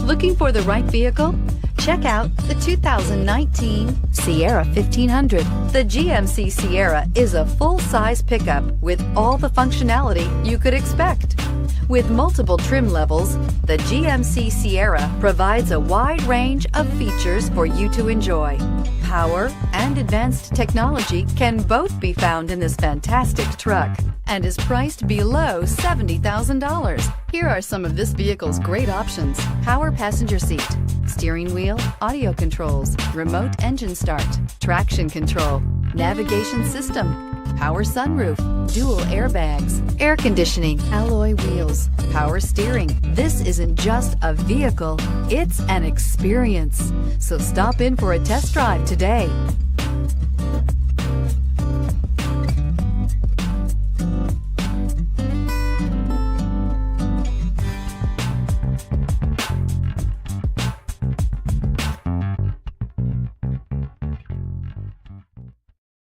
Looking for the right vehicle? Check out the 2019 Sierra 1500. The GMC Sierra is a full-size pickup with all the functionality you could expect. With multiple trim levels, the GMC Sierra provides a wide range of features for you to enjoy. Power and advanced technology can both be found in this fantastic truck and is priced below $70,000. Here are some of this vehicle's great options: power passenger seat, steering wheel audio controls, remote engine start, traction control, navigation system, power sunroof, dual airbags, air conditioning, alloy wheels, power steering. This isn't just a vehicle, it's an experience. So stop in for a test drive today.